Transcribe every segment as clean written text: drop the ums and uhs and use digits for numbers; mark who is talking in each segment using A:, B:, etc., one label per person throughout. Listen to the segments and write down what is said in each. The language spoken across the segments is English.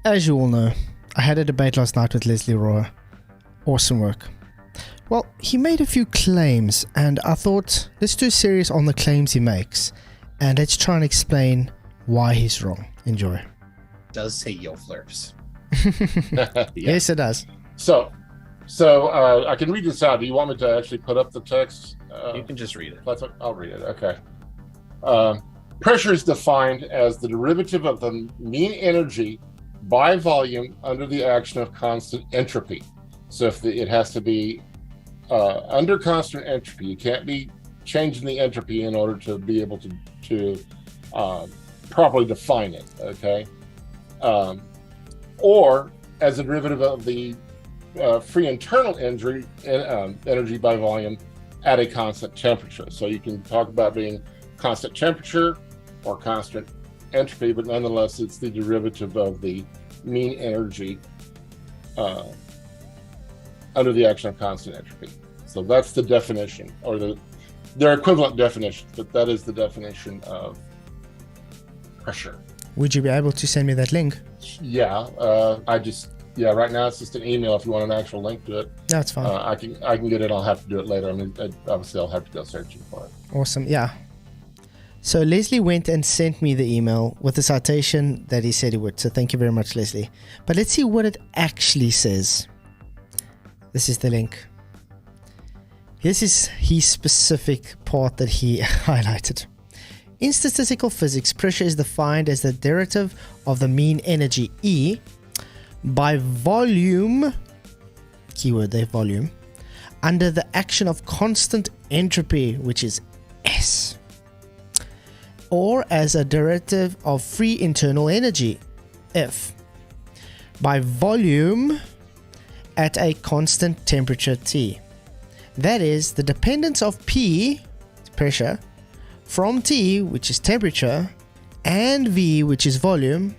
A: As you all know, I had a debate last night with Leslie Rhorer. Awesome work. Well, he made a few claims, and I thought, let's do a series on the claims he makes, and let's try and explain why he's wrong. Enjoy.
B: It does say yo flirs.
C: Yeah.
A: Yes, it does.
C: So I can read this out. Do you want me to actually put up the text?
B: You can just read it.
C: I'll read it. Okay. Pressure is defined as the derivative of the mean energy by volume under the action of constant entropy. So if it has to be under constant entropy, you can't be changing the entropy in order to be able to properly define it. Okay. Or as a derivative of the free internal energy by volume at a constant temperature. So you can talk about being constant temperature or constant entropy, but nonetheless, it's the derivative of the mean energy under the action of constant entropy. So that's the definition, or they're equivalent definitions, but that is the definition of pressure.
A: Would you be able to send me that link?
C: Yeah, right now it's just an email. If you want an actual link to it,
A: That's fine.
C: I can get it. I'll have to do it later. I mean, obviously I'll have to go searching for it.
A: Awesome, yeah. So Leslie went and sent me the email with the citation that he said he would. So thank you very much, Leslie. But let's see what it actually says. This is the link. This is his specific part that he highlighted. In statistical physics, pressure is defined as the derivative of the mean energy E by volume, keyword there, volume, under the action of constant entropy, which is S, or as a derivative of free internal energy, F, by volume at a constant temperature T. That is, the dependence of P, pressure, from T, which is temperature, and V, which is volume,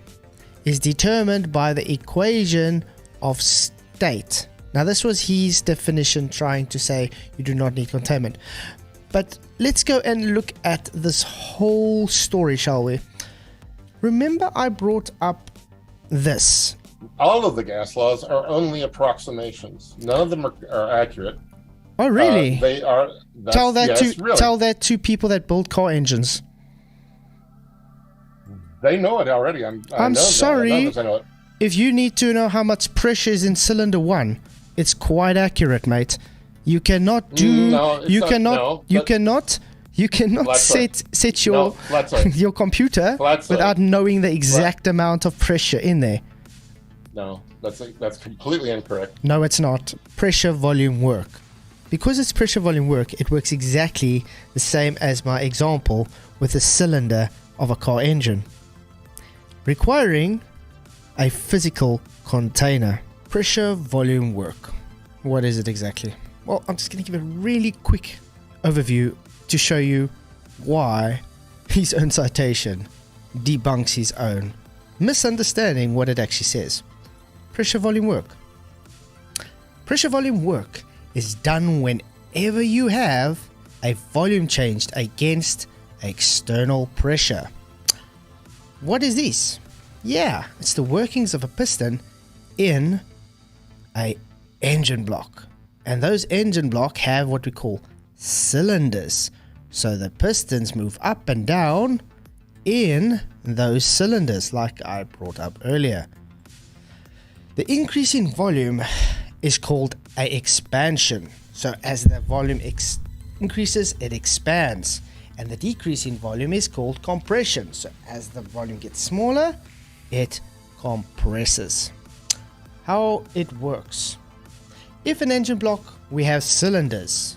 A: is determined by the equation of state. Now, this was his definition, trying to say you do not need containment. But let's go and look at this whole story, shall we? Remember, I brought up this.
C: All of the gas laws are only approximations. None of them are accurate.
A: Oh, really?
C: They are.
A: Tell that
C: really.
A: Tell that to people that build car engines.
C: They know it already.
A: I'm sorry.
C: I know it.
A: If you need to know how much pressure is in cylinder 1, it's quite accurate, mate. You cannot do.
C: No,
A: you cannot set your your computer without knowing the exact amount of pressure in there.
C: No, that's completely incorrect.
A: No, it's not. Pressure volume work. Because it's pressure volume work, it works exactly the same as my example with a cylinder of a car engine, requiring a physical container. Pressure volume work. What is it exactly? Well, I'm just going to give a really quick overview to show you why his own citation debunks his own misunderstanding what it actually says. Pressure volume work. Pressure volume work is done whenever you have a volume changed against external pressure. What is this? Yeah, it's the workings of a piston in a engine block. And those engine block have what we call cylinders. So the pistons move up and down in those cylinders, like I brought up earlier. The increase in volume is called an expansion. So as the volume increases, it expands. And the decrease in volume is called compression. So as the volume gets smaller, it compresses. How it works. If an engine block, we have cylinders.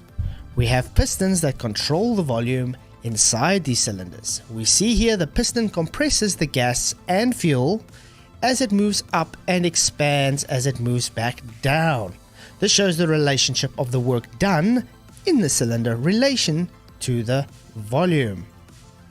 A: We have pistons that control the volume inside these cylinders. We see here the piston compresses the gas and fuel as it moves up and expands as it moves back down. This shows the relationship of the work done in the cylinder relation to the volume.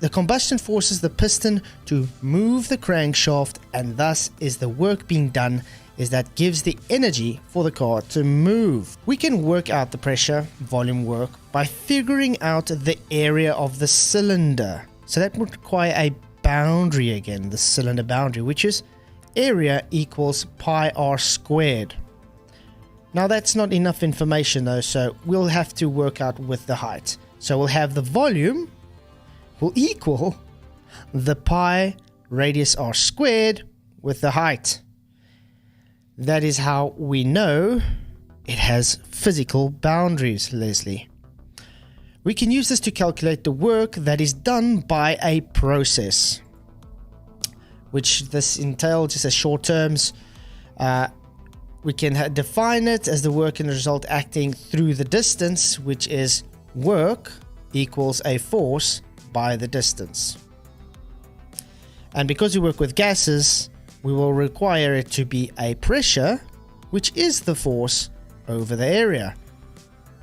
A: The combustion forces the piston to move the crankshaft, and thus is the work being done is that gives the energy for the car to move. We can work out the pressure volume work by figuring out the area of the cylinder. So that would require a boundary again, the cylinder boundary, which is area equals pi r squared. Now that's not enough information though, so we'll have to work out with the height. So we'll have the volume will equal the pi radius r squared with the height. That is how we know it has physical boundaries, Leslie. We can use this to calculate the work that is done by a process, which this entails just as short terms. We can define it as the work and result acting through the distance, which is work equals a force by the distance. And because we work with gases, we will require it to be a pressure, which is the force over the area.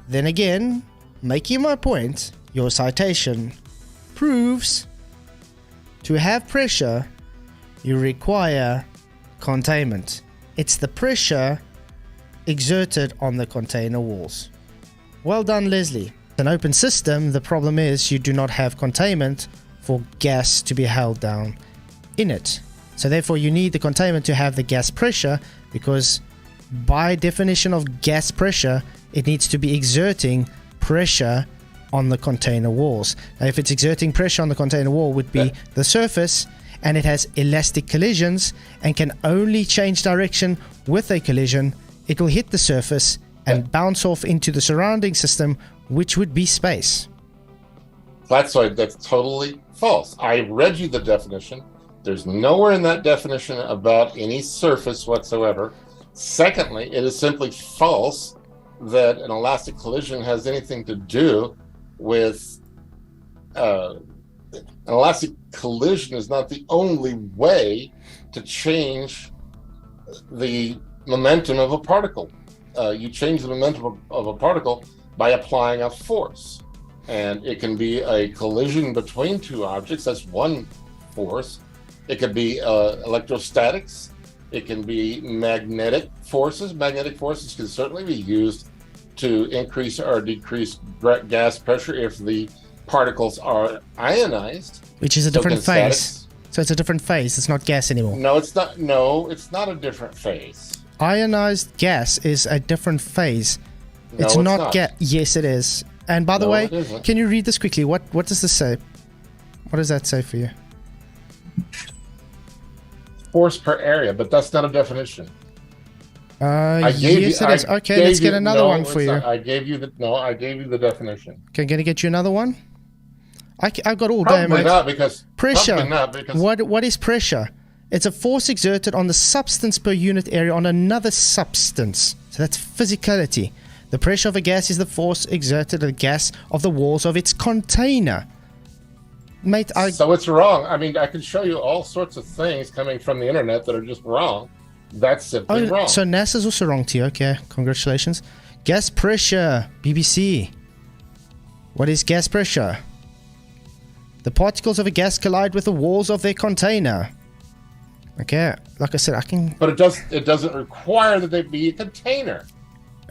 A: Then again, making my point, your citation proves to have pressure, you require containment. It's the pressure exerted on the container walls. Well done, Leslie. An open system, the problem is you do not have containment for gas to be held down in it. So therefore you need the containment to have the gas pressure, because by definition of gas pressure, it needs to be exerting pressure on the container walls. Now, if it's exerting pressure on the container wall, would be the surface, and it has elastic collisions and can only change direction with a collision. It will hit the surface and bounce off into the surrounding system, which would be space.
C: Flatzoid, that's totally false. I read you the definition. There's nowhere in that definition about any surface whatsoever. Secondly, it is simply false that an elastic collision has anything to do with an elastic collision is not the only way to change the momentum of a particle. You change the momentum of a particle by applying a force. And it can be a collision between two objects. That's one force. It could be electrostatics. It can be magnetic forces. Magnetic forces can certainly be used to increase or decrease gas pressure if the particles are ionized.
A: Which is a different phase. So it's a different phase. It's not gas anymore.
C: No, it's not. No, it's not a different phase.
A: Ionized gas is a different phase.
C: No,
A: it's not gas. Yes, it is. And by the way, can you read this quickly? What does this say? What does that say for you?
C: Force per area, but that's not a definition.
A: Yes, it is. Okay, let's get another one for you.
C: I gave you the definition.
A: Okay, can I get you another one? I've got all
C: Probably
A: day, mate.
C: not, because
A: Pressure.
C: Probably not, because
A: What is pressure? It's a force exerted on the substance per unit area on another substance. So that's physicality. The pressure of a gas is the force exerted on the gas of the walls of its container. Mate,
C: so it's wrong. I mean, I can show you all sorts of things coming from the internet that are just wrong. That's simply wrong.
A: So NASA's also wrong to you. Okay, congratulations. Gas pressure, BBC. What is gas pressure? The particles of a gas collide with the walls of their container. Okay, like I said, I can...
C: But it doesn't require that they be a container.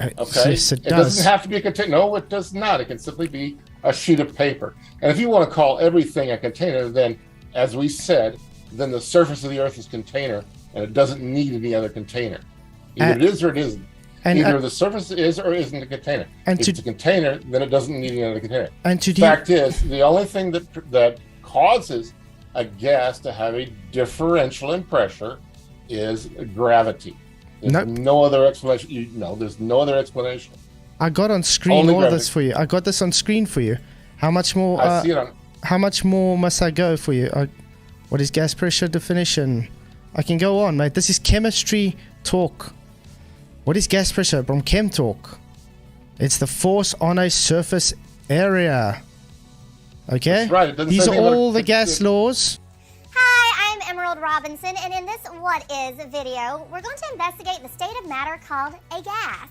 C: Okay?
A: Yes, it does.
C: It doesn't have to be a container. No, it does not. It can simply be a sheet of paper. And if you want to call everything a container, then, as we said, then the surface of the Earth is container, and it doesn't need any other container. Either it is or it isn't. Either the surface is or isn't a container. If it's a container, then it doesn't need any other container. The fact is, the only thing that causes a gas to have a differential in pressure is gravity. There's no other explanation. There's no other explanation.
A: I got on screen all this for you. I got this on screen for you. How much more?
C: I see it on.
A: How much more must I go for you? What is gas pressure definition? I can go on, mate. This is chemistry talk. What is gas pressure from Chem Talk? It's the force on a surface area. Okay?
C: That's right.
A: These are all the gas laws.
D: Hi, I'm Emerald Robinson, and in this What Is video, we're going to investigate the state of matter called a gas.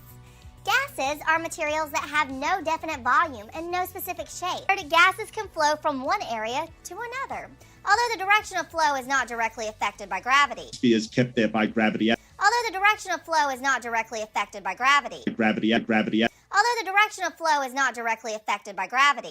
D: Gases are materials that have no definite volume and no specific shape. Gases can flow from one area to another, although the direction of flow is not directly affected by gravity.
E: Is kept there by gravity.
D: Although the direction of flow is not directly affected by gravity.
E: Gravity.
D: Although the direction of flow is not directly affected by gravity.